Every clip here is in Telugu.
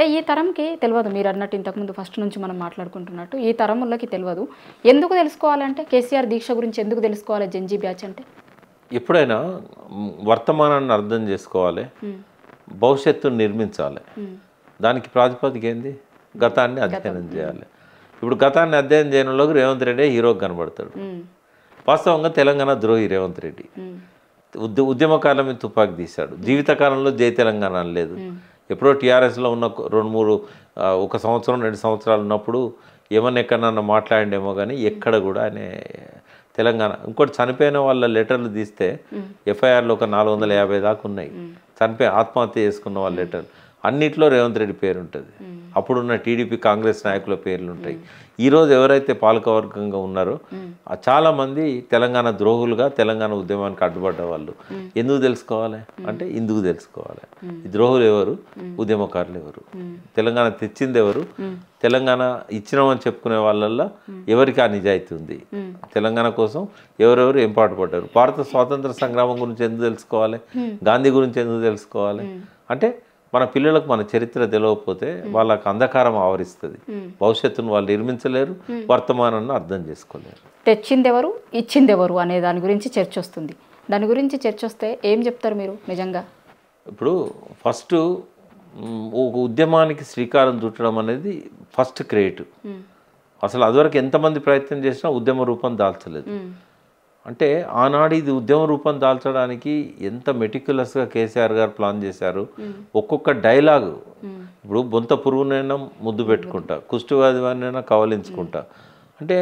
అంటే ఈ తరంకి తెలియదు, మీరు అన్నట్టు ఇంతకుముందు ఫస్ట్ నుంచి మనం మాట్లాడుకుంటున్నట్టు ఈ తరములకి తెలియదు. ఎందుకు తెలుసుకోవాలంటే కేసీఆర్ దీక్ష గురించి ఎందుకు తెలుసుకోవాలి జెన్జీ బ్యాచ్ అంటే? ఎప్పుడైనా వర్తమానాన్ని అర్థం చేసుకోవాలి, భవిష్యత్తును నిర్మించాలి. దానికి ప్రాతిపదిక ఏంది? గతాన్ని అధ్యయనం చేయాలి. ఇప్పుడు గతాన్ని అధ్యయనం చేయడంలోకి రేవంత్ రెడ్డి హీరోకి కనబడతాడు. వాస్తవంగా తెలంగాణ ద్రోహి రేవంత్ రెడ్డి. ఉద్యమకాలం మీద తుపాకి తీశాడు. జీవితకాలంలో జై తెలంగాణ అనలేదు. ఎప్పుడో టీఆర్ఎస్లో ఉన్న 2-3 1 సంవత్సరం 2 సంవత్సరాలు ఉన్నప్పుడు ఏమన్నా ఎక్కడన్నా మాట్లాడిండేమో కానీ ఎక్కడ కూడా ఆయన తెలంగాణ. ఇంకోటి చనిపోయిన వాళ్ళ లెటర్లు తీస్తే ఎఫ్ఐఆర్లో ఒక 450 దాకా ఉన్నాయి. చనిపోయి ఆత్మహత్య చేసుకున్న వాళ్ళ లెటర్లు అన్నిట్లో రేవంత్ రెడ్డి పేరు ఉంటుంది. అప్పుడున్న టీడీపీ కాంగ్రెస్ నాయకుల పేర్లు ఉంటాయి. ఈరోజు ఎవరైతే పాలకవర్గంగా ఉన్నారో చాలామంది తెలంగాణ ద్రోహులుగా తెలంగాణ ఉద్యమానికి అడ్డుపడ్డ వాళ్ళు. ఎందుకు తెలుసుకోవాలి అంటే ఇందుకు తెలుసుకోవాలి. ఈ ద్రోహులు ఎవరు, ఉద్యమకారులు ఎవరు, తెలంగాణ తెచ్చింది ఎవరు, తెలంగాణ ఇచ్చినామని చెప్పుకునే వాళ్ళల్లో ఎవరికి ఆ నిజాయితీ ఉంది, తెలంగాణ కోసం ఎవరెవరు ఏం పాటుపడ్డారు, భారత స్వాతంత్ర సంగ్రామం గురించి ఎందుకు తెలుసుకోవాలి, గాంధీ గురించి ఎందుకు తెలుసుకోవాలి అంటే మన పిల్లలకు మన చరిత్ర తెలియకపోతే వాళ్ళకి అంధకారం ఆవరిస్తుంది. భవిష్యత్తును వాళ్ళు నిర్మించలేరు, వర్తమానాన్ని అర్థం చేసుకోలేరు. తెచ్చిందెవరు ఇచ్చిందెవరు అనే దాని గురించి చర్చ వస్తుంది. దాని గురించి చర్చ వస్తే ఏం చెప్తారు మీరు నిజంగా? ఇప్పుడు ఫస్ట్ ఒక ఉద్యమానికి శ్రీకారం చుట్టడం అనేది ఫస్ట్ క్రియేటివ్. అసలు అదివరకు ఎంతమంది ప్రయత్నం చేసినా ఉద్యమ రూపం దాల్చలేదు. అంటే ఆనాడు ఇది ఉద్యమ రూపం దాల్చడానికి ఎంత మెటిక్యులస్గా కేసీఆర్ గారు ప్లాన్ చేశారు. ఒక్కొక్క డైలాగు, ఇప్పుడు బొంత పురుగునైనా ముద్దు పెట్టుకుంటా, కుష్ఠవ్యాధి వారినైనా కవలించుకుంటా, అంటే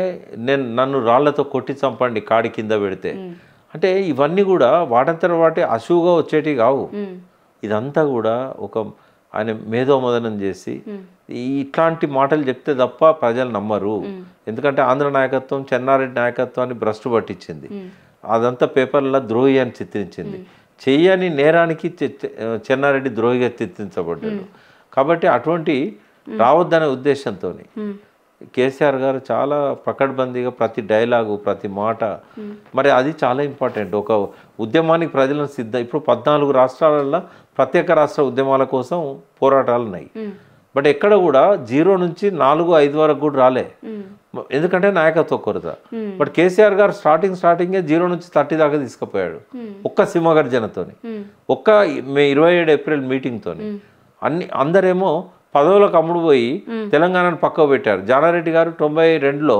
నన్ను రాళ్లతో కొట్టి చంపండి కాడి కింద పెడితే, అంటే ఇవన్నీ కూడా వాటంతర వాటి అశువుగా వచ్చేటివి కావు. ఇదంతా కూడా ఒక ఆయన మేధోమదనం చేసి ఇట్లాంటి మాటలు చెప్తే తప్ప ప్రజలు నమ్మరు. ఎందుకంటే ఆంధ్ర నాయకత్వం చెన్నారెడ్డి నాయకత్వాన్ని భ్రష్టు పట్టించింది. అదంతా పేపర్లలో ద్రోహి అని చిత్రించింది. చెయ్యని నేరానికి చెన్నారెడ్డి ద్రోహిగా చిత్రించబడ్డాడు. కాబట్టి అటువంటి రావద్దనే ఉద్దేశంతో కేసీఆర్ గారు చాలా పకడ్బందీగా ప్రతి డైలాగు ప్రతి మాట, మరి అది చాలా ఇంపార్టెంట్. ఒక ఉద్యమానికి ప్రజలను ఇప్పుడు 14 రాష్ట్రాలలో ప్రత్యేక రాష్ట్ర ఉద్యమాల కోసం పోరాటాలు ఉన్నాయి. బట్ ఎక్కడ కూడా 0 నుంచి 4-5 వరకు కూడా రాలే, ఎందుకంటే నాయకత్వ కొరత. బట్ కేసీఆర్ గారు స్టార్టింగే 0 నుంచి 30 దాకా తీసుకుపోయాడు. ఒక్క సింహగర్జనతోని, ఒక్క మే 27 ఏప్రిల్ మీటింగ్తోని. అందరేమో పదవులకు అమ్ముడు పోయి తెలంగాణను పక్కకు పెట్టారు. జానారెడ్డి గారు 92లో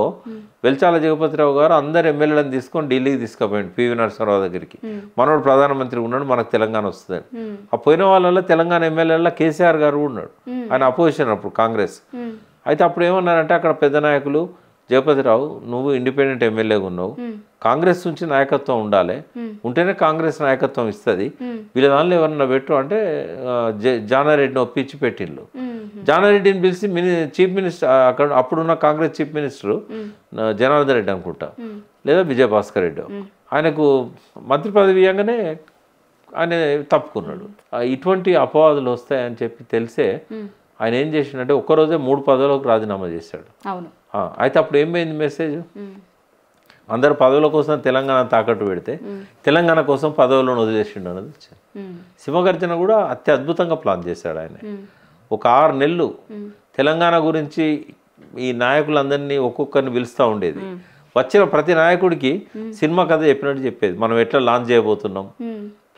వెల్చాల జగపతిరావు గారు అందరు ఎమ్మెల్యేలను తీసుకొని ఢిల్లీకి తీసుకుపోయాడు పివి నరసింహారావు దగ్గరికి. మనోడు ప్రధానమంత్రి ఉన్నాడు, మనకు తెలంగాణ వస్తుందని. ఆ పోయిన వాళ్ళల్లో తెలంగాణ ఎమ్మెల్యేలలో కేసీఆర్ గారు ఉన్నాడు. ఆయన అపోజిషన్ అప్పుడు కాంగ్రెస్. అయితే అప్పుడు ఏమన్నారంటే అక్కడ పెద్ద నాయకులు, జగపతిరావు నువ్వు ఇండిపెండెంట్ ఎమ్మెల్యేగా ఉన్నావు, కాంగ్రెస్ నుంచి నాయకత్వం ఉండాలి, ఉంటేనే కాంగ్రెస్ నాయకత్వం ఇస్తుంది, వీళ్ళ దానిలో ఎవరన్నా పెట్టు అంటే జానారెడ్డిని ఒప్పించి పెట్టిళ్ళు. జానారెడ్డిని పిలిచి చీఫ్ మినిస్టర్, అక్కడ అప్పుడున్న కాంగ్రెస్ చీఫ్ మినిస్టరు జనార్దన్ రెడ్డి అనుకుంటా, లేదా విజయభాస్కర్ రెడ్డి, ఆయనకు మంత్రి పదవి ఇవ్వగానే ఆయన తప్పుకున్నాడు. ఇటువంటి అపవాదులు వస్తాయని చెప్పి తెలిసే ఆయన ఏం చేసిండంటే ఒక్కరోజే 3 పదవులకు రాజీనామా చేశాడు. అయితే అప్పుడు ఏమైంది మెసేజ్? అందరు పదవుల కోసం తెలంగాణ తాకట్టు పెడితే తెలంగాణ కోసం పదవులను వదిలేసిండు అన్నది వచ్చింది. సింహగర్జన కూడా అత్యద్భుతంగా ప్లాన్ చేశాడు ఆయన. ఒక 6 నెలలు తెలంగాణ గురించి ఈ నాయకులందరినీ ఒక్కొక్కరిని పిలుస్తూ ఉండేది. వచ్చిన ప్రతి నాయకుడికి సినిమా కథ చెప్పినట్టు చెప్పేది. మనం ఎట్లా లాంచ్ చేయబోతున్నాం,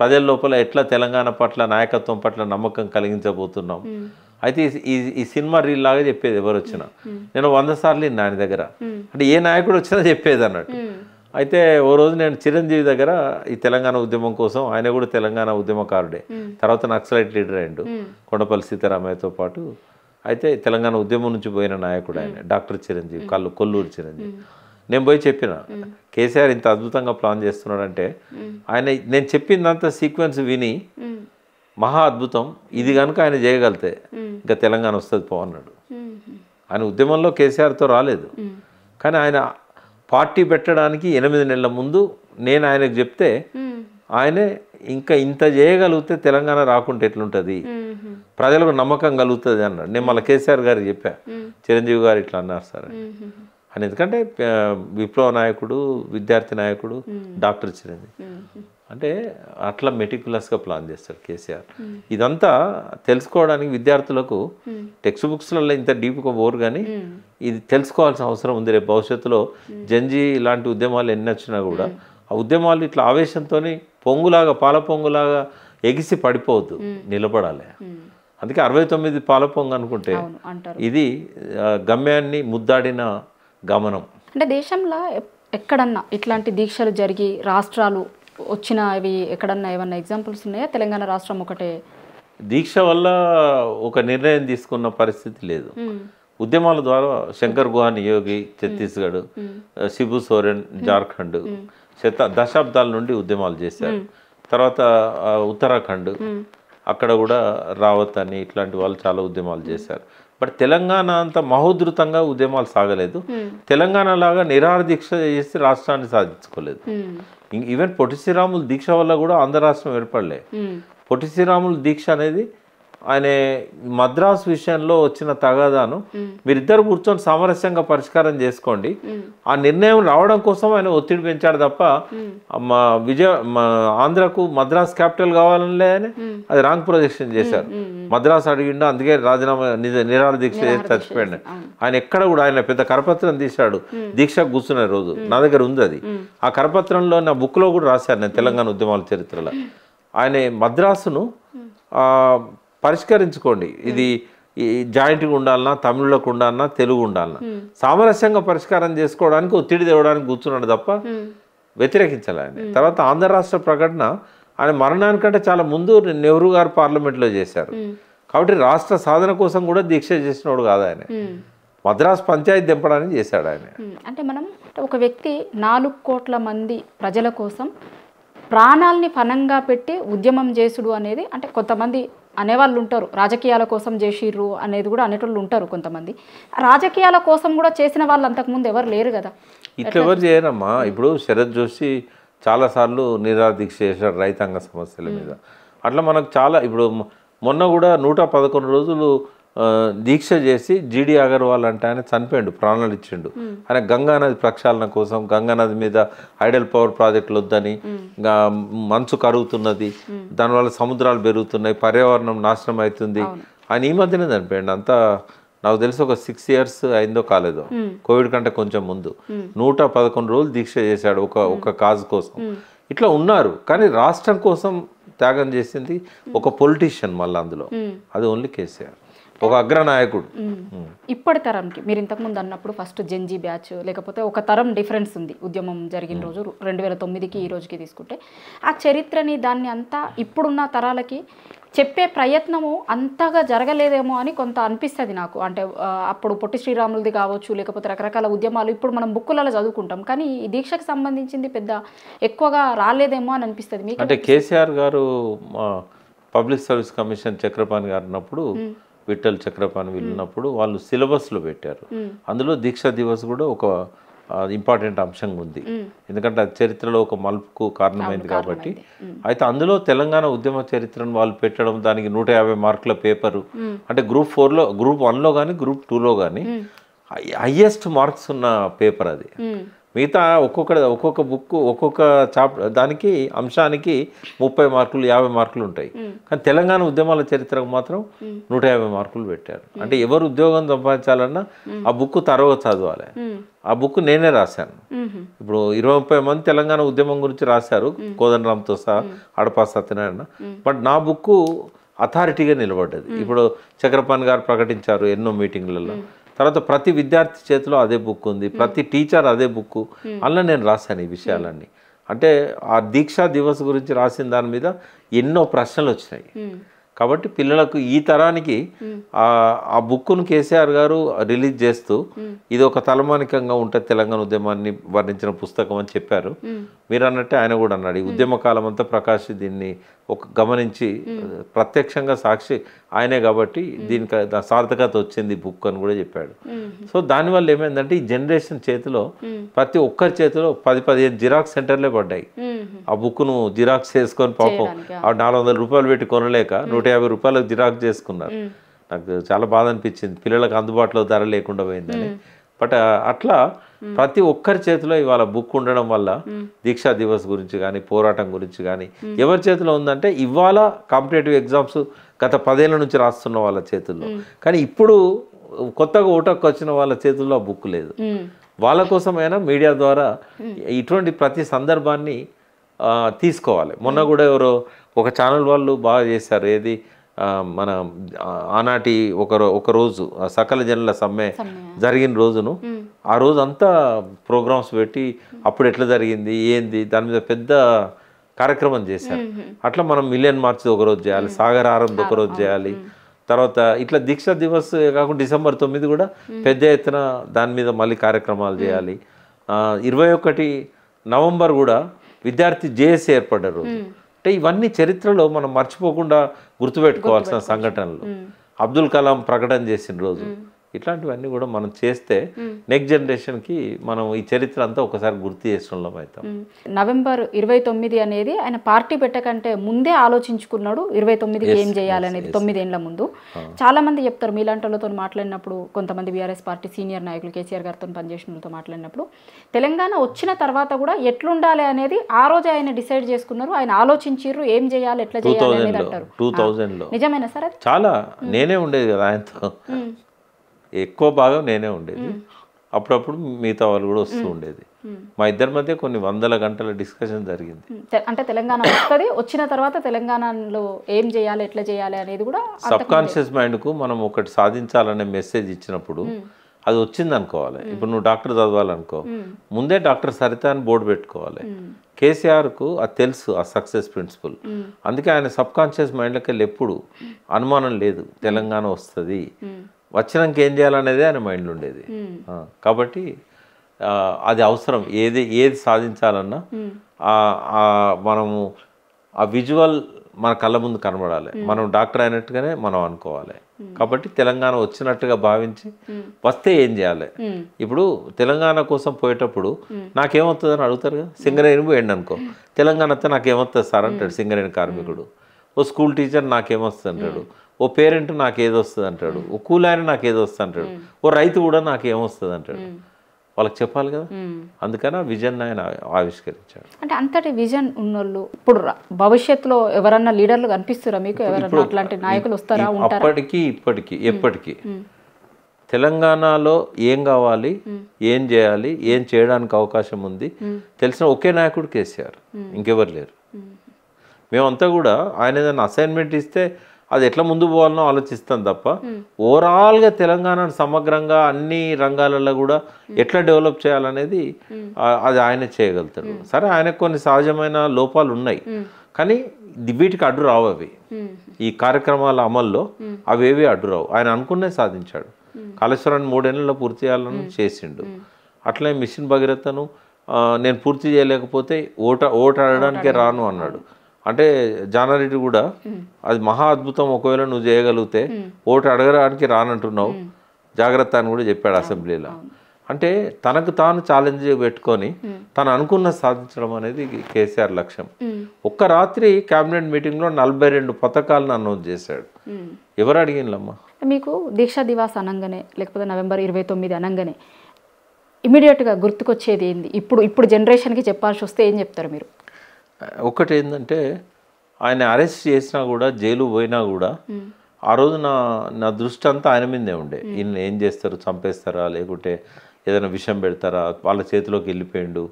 ప్రజల లోపల ఎట్లా తెలంగాణ పట్ల నాయకత్వం పట్ల నమ్మకం కలిగించబోతున్నాం. అయితే ఈ సినిమా రీల్ లాగా చెప్పేది ఎవరు వచ్చినా. నేను 100 సార్లు ఆయన దగ్గర, అంటే ఏ నాయకుడు వచ్చినా చెప్పేది అన్నట్టు. అయితే ఓ రోజు నేను చిరంజీవి దగ్గర ఈ తెలంగాణ ఉద్యమం కోసం, ఆయన కూడా తెలంగాణ ఉద్యమకారుడే, తర్వాత నక్సలైట్ లీడర్ అయ్యిండు కొండపల్లి సీతారామయ్యతో పాటు. అయితే తెలంగాణ ఉద్యమం నుంచి పోయిన నాయకుడు ఆయన, డాక్టర్ చిరంజీవి, కొల్లూరు చిరంజీవి. నేను పోయి చెప్పిన కేసీఆర్ ఇంత అద్భుతంగా ప్లాన్ చేస్తున్నాడంటే, ఆయన నేను చెప్పిందంతా సీక్వెన్స్ విని మహా అద్భుతం, ఇది కనుక ఆయన చేయగలితే ఇంకా తెలంగాణ వస్తుంది పో అన్నాడు. ఆయన ఉద్యమంలో కేసీఆర్తో రాలేదు, కానీ ఆయన పార్టీ పెట్టడానికి 8 నెలల ముందు నేను ఆయనకు చెప్తే ఆయనే ఇంకా ఇంత చేయగలిగితే తెలంగాణ రాకుంటే ఎట్లుంటుంది, ప్రజలకు నమ్మకం కలుగుతుంది అన్నాడు. నేను మళ్ళీ కేసీఆర్ గారికి చెప్పా, చిరంజీవి గారు ఇట్లా అన్నారు సార్. అని. ఎందుకంటే విప్లవ నాయకుడు, విద్యార్థి నాయకుడు, డాక్టర్ చిరంజీవి. అంటే అట్లా మెటిక్యులస్గా ప్లాన్ చేస్తాడు కేసీఆర్. ఇదంతా తెలుసుకోవడానికి విద్యార్థులకు టెక్స్ట్ బుక్స్లలో ఇంత డీప్గా పోరు, కానీ ఇది తెలుసుకోవాల్సిన అవసరం ఉంది. రేపు భవిష్యత్తులో జంజీ ఇలాంటి ఉద్యమాలు ఎన్ని వచ్చినా కూడా ఆ ఉద్యమాలు ఇట్లా ఆవేశంతో పొంగులాగా, పాల పొంగులాగా ఎగిసి పడిపోవద్దు, నిలబడాలి. అందుకే 69 పాల పొంగు అనుకుంటే ఇది గమ్యాన్ని ముద్దాడిన గమనం. అంటే దేశంలో ఎక్కడన్నా ఇట్లాంటి దీక్షలు జరిగి రాష్ట్రాలు వచ్చినవి ఎక్కడన్నా ఏమన్నా ఎగ్జాంపుల్స్ ఉన్నాయా? తెలంగాణ రాష్ట్రం ఒకటే దీక్ష వల్ల ఒక నిర్ణయం తీసుకున్న పరిస్థితి లేదు. ఉద్యమాల ద్వారా శంకర్ గుహాన్ యోగి ఛత్తీస్గఢ్, శిబు సోరెన్ జార్ఖండ్ దశాబ్దాల నుండి ఉద్యమాలు చేశారు. తర్వాత ఉత్తరాఖండ్, అక్కడ కూడా రావత్ అని ఇట్లాంటి వాళ్ళు చాలా ఉద్యమాలు చేశారు. బట్ తెలంగాణ అంత మహోధృతంగా ఉద్యమాలు సాగలేదు. తెలంగాణ లాగా నిరాహార దీక్ష చేసి రాష్ట్రాన్ని సాధించుకోలేదు. ఈవెన్ పొట్టి శ్రీరాములు దీక్ష వల్ల కూడా ఆంధ్ర రాష్ట్రం ఏర్పడలే. పొట్టి శ్రీరాములు దీక్ష అనేది ఆయన మద్రాసు విషయంలో వచ్చిన తగాదాను మీరిద్దరు కూర్చొని సామరస్యంగా పరిష్కారం చేసుకోండి, ఆ నిర్ణయం రావడం కోసం ఆయన ఒత్తిడి పెంచాడు తప్ప ఆంధ్రకు మద్రాస్ క్యాపిటల్ కావాలనే అది రాంగ్ ప్రొజెక్షన్ చేశారు. మద్రాసు అడిగిండు, అందుకే రాజీనామా నిరాహార దీక్ష చేసి చచ్చిపోయాడు. ఆయన ఎక్కడ కూడా ఆయన పెద్ద కరపత్రం తీశాడు దీక్ష కూర్చునే రోజు, నా దగ్గర ఉంది అది. ఆ కరపత్రంలో నా బుక్లో కూడా రాశాను నేను, తెలంగాణ ఉద్యమాల చరిత్రలో. ఆయన మద్రాసును పరిష్కరించుకోండి, ఇది జాయింట్గా ఉండాలన్నా, తమిళకు ఉండాలన్నా, తెలుగు ఉండాలన్నా, సామరస్యంగా పరిష్కారం చేసుకోవడానికి ఒత్తిడి తేవడానికి కూర్చున్నాడు తప్ప వ్యతిరేకించాలి ఆయన. తర్వాత ఆంధ్ర రాష్ట్ర ప్రకటన ఆయన మరణానికంటే చాలా ముందు నెహ్రూ గారు పార్లమెంట్లో చేశారు. కాబట్టి రాష్ట్ర సాధన కోసం కూడా దీక్ష చేసినోడు కాదు ఆయన, మద్రాసు పంచాయతీ దింపడానికి చేశాడు ఆయన. అంటే మనం ఒక వ్యక్తి 4 కోట్ల మంది ప్రజల కోసం ప్రాణాలని పణంగా పెట్టి ఉద్యమం చేసుడు అనేది, అంటే కొంతమంది అనేవాళ్ళు ఉంటారు రాజకీయాల కోసం చేసిర్రు అనేది కూడా అనేటోళ్ళు ఉంటారు కొంతమంది. రాజకీయాల కోసం కూడా చేసిన వాళ్ళు అంతకుముందు ఎవరు లేరు కదా. ఇట్లా ఎవరు చేయరమ్మా. ఇప్పుడు శరత్ జోషి చాలాసార్లు నిరాహార దీక్ష చేశాడు రైతాంగ సమస్యల మీద. అట్లా మనకు చాలా, ఇప్పుడు మొన్న కూడా 111 రోజులు దీక్ష చేసి జీడి అగర్వాల్ అంటే ఆయన చనిపోయాడు, ప్రాణాలు ఇచ్చిండు. ఆయన గంగానది ప్రక్షాళన కోసం, గంగానది మీద ఐడల్ పవర్ ప్రాజెక్టులు వద్దని, మంచు కరుగుతున్నది, దానివల్ల సముద్రాలు పెరుగుతున్నాయి, పర్యావరణం నాశనం అవుతుంది, ఆయన ఈ మధ్యనే చనిపోయాడు. అంతా నాకు తెలిసి ఒక 6 years అయిందో కాలేదో, కోవిడ్ కంటే కొంచెం ముందు. 111 రోజులు దీక్ష చేశాడు ఒక కాజ్ కోసం. ఇట్లా ఉన్నారు, కానీ రాష్ట్రం కోసం త్యాగం చేసింది ఒక పొలిటీషియన్. మళ్ళీ అందులో అది ఓన్లీ కేసీఆర్, ఒక అగ్రనాయకుడు. ఇప్పటి తరంకి మీరు ఇంతకుముందు అన్నప్పుడు ఫస్ట్ జెన్జీ బ్యాచ్, లేకపోతే ఒక తరం డిఫరెన్స్ ఉంది ఉద్యమం జరిగిన రోజు 2009కి ఈ రోజుకి తీసుకుంటే. ఆ చరిత్రని దాన్ని అంతా ఇప్పుడున్న తరాలకి చెప్పే ప్రయత్నము అంతగా జరగలేదేమో అని కొంత అనిపిస్తుంది నాకు. అంటే అప్పుడు పొట్టి శ్రీరాములది కావచ్చు, లేకపోతే రకరకాల ఉద్యమాలు ఇప్పుడు మనం బుక్కులలో చదువుకుంటాం, కానీ ఈ దీక్షకు సంబంధించింది పెద్ద ఎక్కువగా రాలేదేమో అని అనిపిస్తుంది మీకు. అంటే కేసీఆర్ గారు పబ్లిక్ సర్వీస్ కమిషన్ చక్రపాణి గారు ఉన్నప్పుడు, విఠల్ చక్రపాణి వెళ్ళినప్పుడు వాళ్ళు సిలబస్లో పెట్టారు. అందులో దీక్షా దివస్ కూడా ఒక ఇంపార్టెంట్ అంశంగా ఉంది, ఎందుకంటే అది చరిత్రలో ఒక మలుపుకు కారణమైంది కాబట్టి. అయితే అందులో తెలంగాణ ఉద్యమ చరిత్రను వాళ్ళు పెట్టడం, దానికి 150 మార్కుల పేపరు, అంటే Group 4లో, Group 1లో కానీ Group 2లో కానీ హైయెస్ట్ మార్క్స్ ఉన్న పేపర్ అది. మిగతా ఒక్కొక్క బుక్ ఒక్కొక్క దానికి అంశానికి 30 మార్కులు 50 మార్కులు ఉంటాయి, కానీ తెలంగాణ ఉద్యమాల చరిత్రకు మాత్రం 150 మార్కులు పెట్టారు. అంటే ఎవరు ఉద్యోగం సంపాదించాలన్నా ఆ బుక్ తరవ చదవాలి. ఆ బుక్ నేనే రాశాను. ఇప్పుడు 20-30 మంది తెలంగాణ ఉద్యమం గురించి రాశారు, కోదండరామ్తో సహా, అడపా సత్యనారాయణ. బట్ నా బుక్ అథారిటీగా నిలబడ్డది. ఇప్పుడు చక్రపాణి గారు ప్రకటించారు ఎన్నో మీటింగ్లలో. తర్వాత ప్రతి విద్యార్థి చేతిలో అదే బుక్ ఉంది, ప్రతి టీచర్ అదే బుక్, అందులో నేను రాశాను ఈ విషయాలన్నీ. అంటే ఆ దీక్షా దివస్ గురించి రాసిన దాని మీద ఎన్నో ప్రశ్నలు వచ్చినాయి. కాబట్టి పిల్లలకు ఈ తరానికి ఆ బుక్ను కేసీఆర్ గారు రిలీజ్ చేస్తూ ఇది ఒక తలమానికంగా ఉంటుంది తెలంగాణ ఉద్యమాన్ని వర్ణించిన పుస్తకం అని చెప్పారు. మీరు అన్నట్టే ఆయన కూడా అన్నాడు, ఈ ఉద్యమ కాలం అంతా ప్రకాష్ దీన్ని ఒక గమనించి ప్రత్యక్షంగా సాక్షి ఆయనే కాబట్టి దీనికి సార్థకత వచ్చింది బుక్ అని కూడా చెప్పాడు. సో దానివల్ల ఏమైందంటే ఈ జనరేషన్ చేతిలో, ప్రతి ఒక్కరి చేతిలో 10-15 జిరాక్స్ సెంటర్లే పడ్డాయి. ఆ బుక్ను జిరాక్స్ చేసుకొని పాపం ఆ 400 రూపాయలు పెట్టి కొనలేక 150 రూపాయలకు జిరాక్స్ చేసుకున్నారు. నాకు చాలా బాధ అనిపించింది, పిల్లలకు అందుబాటులో ధర లేకుండా పోయిందని. బట్ అట్లా ప్రతి ఒక్కరి చేతిలో ఇవాళ బుక్ ఉండడం వల్ల దీక్షా దివస్ గురించి కానీ పోరాటం గురించి కానీ ఎవరి చేతిలో ఉందంటే ఇవాళ కాంపిటేటివ్ ఎగ్జామ్స్ గత 10 ఏళ్ల నుంచి రాస్తున్న వాళ్ళ చేతుల్లో, కానీ ఇప్పుడు కొత్తగా ఓటకు వచ్చిన వాళ్ళ చేతుల్లో ఆ బుక్ లేదు. వాళ్ళ కోసమైనా మీడియా ద్వారా ఇటువంటి ప్రతి సందర్భాన్ని తీసుకోవాలి. మొన్న కూడా ఎవరో ఒక ఛానల్ వాళ్ళు బాగా చేశారు, ఏది మన ఆనాటి ఒక రోజు సకల జనుల సమ్మె జరిగిన రోజును, ఆ రోజు అంతా ప్రోగ్రామ్స్ పెట్టి అప్పుడు ఎట్లా జరిగింది ఏంది దాని మీద పెద్ద కార్యక్రమం చేశారు. అట్లా మనం మిలియన్ మార్చ్ ఒకరోజు చేయాలి, సాగర్ ఆరంభ ఒకరోజు చేయాలి, తర్వాత ఇట్లా దీక్షా దివస్ కాకుండా December 9 కూడా పెద్ద ఎత్తున దాని మీద మళ్ళీ కార్యక్రమాలు చేయాలి. 21 నవంబర్ కూడా విద్యార్థి జేఏసీ ఏర్పడ్డ రోజు. అంటే ఇవన్నీ చరిత్రలో మనం మర్చిపోకుండా గుర్తుపెట్టుకోవాల్సిన సంఘటనలు. అబ్దుల్ కలాం ప్రకటన చేసిన రోజు, ఇట్లాంటివన్నీ కూడా మనం చేస్తే నెక్స్ట్ జనరేషన్కి మనం ఈ చరిత్ర అంతా ఒకసారి గుర్తు చేసిన అవుతాం. November 29 అనేది ఆయన పార్టీ పెట్టకంటే ముందే ఆలోచించుకున్నాడు. 29కి ఏం చేయాలనేది 9 ఏళ్ల ముందు. చాలా మంది చెప్తారు, మీలాంటి వాళ్ళతో మాట్లాడినప్పుడు, కొంతమంది బీఆర్ఎస్ పార్టీ సీనియర్ నాయకులు కేసీఆర్ గారితో పనిచేసిన వాళ్ళతో మాట్లాడినప్పుడు, తెలంగాణ వచ్చిన తర్వాత కూడా ఎట్లుండాలి అనేది ఆ రోజే ఆయన డిసైడ్ చేసుకున్నారు. ఆయన ఆలోచించారు ఏం చేయాలి ఎట్లా చేయాలి అనేది అంటారు. 2000లో నిజమేనా సార్? అది చాలా నేనే ఉండేది కదా ఆయనతో, ఎక్కువ భాగం నేనే ఉండేది. అప్పుడప్పుడు మిగతా వాళ్ళు కూడా వస్తూ ఉండేది. మా ఇద్దరి మధ్య కొన్ని 100 గంటల డిస్కషన్ జరిగింది. అంటే తెలంగాణ వస్తుంది, వచ్చిన తర్వాత తెలంగాణలో ఏం చేయాలి ఎట్లా చేయాలి అనేది కూడా సబ్ కాన్షియస్ మైండ్కు మనం ఒకటి సాధించాలనే మెసేజ్ ఇచ్చినప్పుడు అది వచ్చింది అనుకోవాలి. ఇప్పుడు నువ్వు డాక్టర్ చదవాలనుకో, ముందే డాక్టర్ సరిత అని బోర్డు పెట్టుకోవాలి. కేసీఆర్కు అది తెలుసు, ఆ సక్సెస్ ప్రిన్సిపల్. అందుకే ఆయన సబ్ కాన్షియస్ మైండ్లోకి వెళ్ళి ఎప్పుడు అనుమానం లేదు తెలంగాణ వస్తుంది, వచ్చినాక ఏం చేయాలనేది ఆయన మైండ్లో ఉండేది. కాబట్టి అది అవసరం. ఏది సాధించాలన్నా మనము ఆ విజువల్ మన కళ్ళ ముందు కనబడాలి. మనం డాక్టర్ అయినట్టుగానే మనం అనుకోవాలి. కాబట్టి తెలంగాణ వచ్చినట్టుగా భావించి వస్తే ఏం చేయాలి. ఇప్పుడు తెలంగాణ కోసం పోయేటప్పుడు నాకేమవుతుంది అని అడుగుతారు కదా. సింగరేణి పోయండి అనుకో, తెలంగాణ వస్తే నాకేమవుతుంది సార్ అంటాడు సింగరేణి కార్మికుడు. ఓ స్కూల్ టీచర్ నాకేమొస్తుంది అంటాడు, ఓ పేరెంట్ నాకేదొస్తుంది అంటాడు, ఓ కూలాయన నాకేదొస్తుంది అంటాడు, ఓ రైతు కూడా నాకేమొస్తుంది అంటాడు. వాళ్ళకి చెప్పాలి కదా. అందుకని ఆ విజన్ ఆయన ఆవిష్కరించాడు. అంటే అంతటి విజన్ ఉన్నోళ్ళు ఇప్పుడు భవిష్యత్తులో ఎవరన్నా లీడర్లు కనిపిస్తారా మీకు? ఎవరన్నా అట్లాంటి నాయకులు వస్తారా? అప్పటికి ఇప్పటికి ఎప్పటికీ తెలంగాణలో ఏం కావాలి, ఏం చేయాలి, ఏం చేయడానికి అవకాశం ఉంది తెలిసిన ఒకే నాయకుడు కేసీఆర్, ఇంకెవరు లేరు. మేమంతా కూడా ఆయన ఏదైనా అసైన్మెంట్ ఇస్తే అది ఎట్లా ముందు పోవాలనో ఆలోచిస్తాం తప్ప ఓవరాల్గా తెలంగాణను సమగ్రంగా అన్ని రంగాలలో కూడా ఎట్లా డెవలప్ చేయాలనేది అది ఆయన చేయగలుగుతాడు. సరే ఆయనకు కొన్ని సహజమైన లోపాలు ఉన్నాయి, కానీ వీటికి అడ్డు రావు. అవి ఈ కార్యక్రమాల అమల్లో అవేవి అడ్డు రావు. ఆయన అనుకున్నది సాధించాడు. కాళేశ్వరాన్ని 3 ఏళ్లలో పూర్తి చేయాలని చేసిండు. అట్లనే మిషన్ భగీరథను నేను పూర్తి చేయలేకపోతే ఓటు అడగడానికే రాను అన్నాడు. అంటే జానారెడ్డి కూడా అది మహా అద్భుతం, ఒకవేళ నువ్వు చేయగలిగితే ఓటు అడగడానికి రానంటున్నావు, జాగ్రత్త అని కూడా చెప్పాడు అసెంబ్లీలో. అంటే తనకు తాను ఛాలెంజ్ పెట్టుకొని తను అనుకున్న సాధించడం అనేది కేసీఆర్ లక్ష్యం. ఒక్క రాత్రి క్యాబినెట్ మీటింగ్లో 42 పథకాలను అనౌన్స్ చేశాడు. ఎవరు అడిగినమ్మా? మీకు దీక్షా దివాస్ అనగానే, లేకపోతే November 29 అనగానే ఇమీడియట్గా గుర్తుకొచ్చేది ఏంది? ఇప్పుడు జనరేషన్కి చెప్పాల్సి వస్తే ఏం చెప్తారు మీరు? ఒకటి ఏంటంటే, ఆయన అరెస్ట్ చేసినా కూడా, జైలు పోయినా కూడా ఆ రోజు నా దృష్టి అంతా ఆయన మీదే ఉండే. ఈయన ఏం చేస్తారు, చంపేస్తారా, లేకుంటే ఏదైనా విషయం పెడతారా, వాళ్ళ చేతిలోకి వెళ్ళిపోయిండు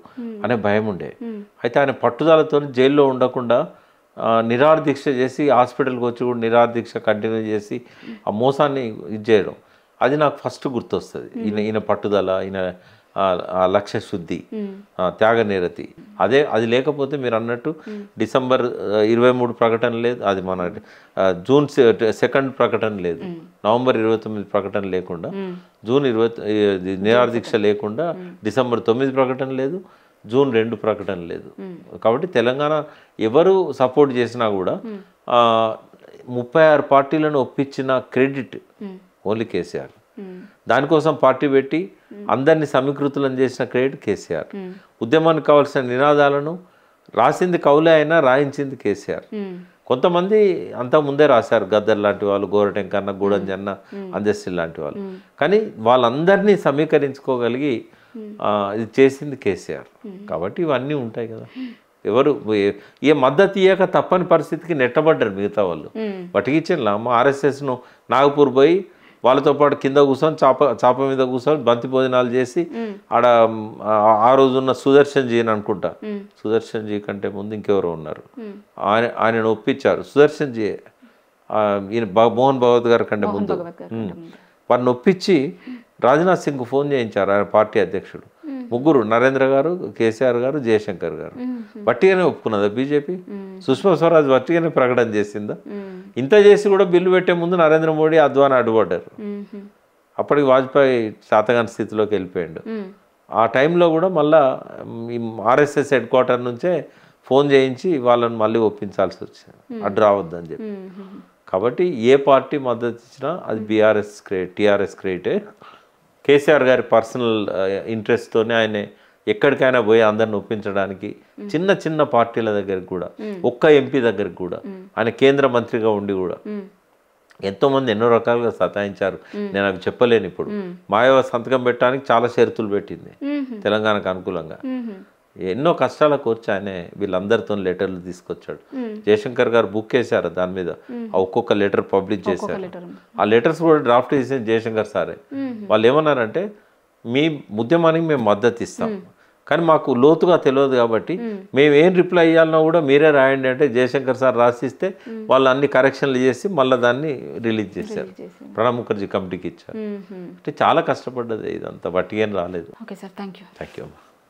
అనే భయం ఉండే. అయితే ఆయన పట్టుదలతో జైల్లో ఉండకుండా నిరాహార దీక్ష చేసి హాస్పిటల్కి వచ్చి కూడా నిరాహార దీక్ష కంటిన్యూ చేసి ఆ మోసాన్ని ఇది చేయడం, అది నాకు ఫస్ట్ గుర్తొస్తుంది. ఈయన పట్టుదల, ఈయన లక్ష్య శుద్ధి, త్యాగనిరతి. అది లేకపోతే మీరు అన్నట్టు December 23 ప్రకటన లేదు, అది మన June 2 ప్రకటన లేదు, November 29 ప్రకటన లేకుండా, June 20 నిరాహార దీక్ష లేకుండా December 9 ప్రకటన లేదు, June 2 ప్రకటన లేదు. కాబట్టి తెలంగాణ ఎవరు సపోర్ట్ చేసినా కూడా 36 పార్టీలను ఒప్పించిన క్రెడిట్ ఓన్లీ కేసీఆర్. దానికోసం పార్టీ పెట్టి అందరినీ సమీకృతులను చేసిన క్రెడిట్ కేసీఆర్. ఉద్యమానికి కావాల్సిన నినాదాలను రాసింది కౌలే అయినా రాయించింది కేసీఆర్. కొంతమంది అంతా ముందే రాశారు, గద్దర్ లాంటి వాళ్ళు, గోరటెంకన్న, గూడంజన్న, అందెస్సి లాంటి వాళ్ళు. కానీ వాళ్ళందరినీ సమీకరించుకోగలిగి ఇది చేసింది కేసీఆర్. కాబట్టి ఇవన్నీ ఉంటాయి కదా. ఎవరు ఏ మద్దతు ఇయ్యక తప్పని పరిస్థితికి నెట్టబడ్డారు మిగతా వాళ్ళు. పట్టుకిచ్చిన ఆర్ఎస్ఎస్ను నాగపూర్ పోయి వాళ్ళతో పాటు కింద కూర్చొని చాప మీద కూర్చొని బంతి భోజనాలు చేసి ఆడ ఆ రోజున్న సుదర్శన్ జీ అని అనుకుంటా, సుదర్శన్ జీ కంటే ముందు ఇంకెవరో ఉన్నారు, ఆయనను ఒప్పించారు. సుదర్శన్ జీ ఈయన మోహన్ భగవత్ గారి కంటే ముందు వారిని ఒప్పించి రాజ్నాథ్ సింగ్ ఫోన్ చేయించారు, ఆయన పార్టీ అధ్యక్షుడు. ముగ్గురు, నరేంద్ర గారు, కేసీఆర్ గారు, జయశంకర్ గారు. వట్టిగానే ఒప్పుకున్నదా బీజేపీ? సుష్మా స్వరాజ్ వట్టిగానే ప్రకటన చేసిందా? ఇంత చేసి కూడా బిల్లు పెట్టే ముందు నరేంద్ర మోడీ, అద్వానీ అడ్డుపడ్డారు. అప్పటికి వాజ్పేయి శాతగాని స్థితిలోకి వెళ్ళిపోయాడు. ఆ టైంలో కూడా మళ్ళా ఆర్ఎస్ఎస్ హెడ్ క్వార్టర్ నుంచే ఫోన్ చేయించి వాళ్ళని మళ్ళీ ఒప్పించాల్సి వచ్చింది, అడ్డు రావద్దని చెప్పి. కాబట్టి ఏ పార్టీ మద్దతు ఇచ్చినా అది టీఆర్ఎస్ క్రియేటే. కేసీఆర్ గారి పర్సనల్ ఇంట్రెస్ట్తోనే ఆయన ఎక్కడికైనా పోయి అందరిని ఒప్పించడానికి చిన్న చిన్న పార్టీల దగ్గరికి కూడా, ఒక్క ఎంపీ దగ్గరికి కూడా, ఆయన కేంద్ర మంత్రిగా ఉండి కూడా ఎంతోమంది ఎన్నో రకాలుగా సతాయించారు. నేను అవి చెప్పలేను ఇప్పుడు. మాయావతి సంతకం పెట్టడానికి చాలా షరతులు పెట్టింది తెలంగాణకు అనుకూలంగా. ఎన్నో కష్టాల కోర్చి ఆయన వీళ్ళందరితో లెటర్లు తీసుకొచ్చాడు. జయశంకర్ గారు బుక్ చేశారు దాని మీద, ఒక్కొక్క లెటర్ పబ్లిష్ చేశారు. ఆ లెటర్స్ కూడా డ్రాఫ్ట్ చేసేది జయశంకర్ సారే. వాళ్ళు ఏమన్నారంటే, మీ ఉద్యమానికి మేము మద్దతు ఇస్తాం, కానీ మాకు లోతుగా తెలియదు కాబట్టి మేము ఏం రిప్లై ఇవ్వాలన్నా కూడా మీరే రాయండి అంటే జయశంకర్ సార్ రాసిస్తే వాళ్ళు అన్ని కరెక్షన్లు చేసి మళ్ళీ దాన్ని రిలీజ్ చేశారు, ప్రణబ్ ముఖర్జీ కమిటీకి ఇచ్చారు. అంటే చాలా కష్టపడ్డది, ఇదంతా బట్టిగా రాలేదు. Okay sir, thank you. Thank you అమ్మా.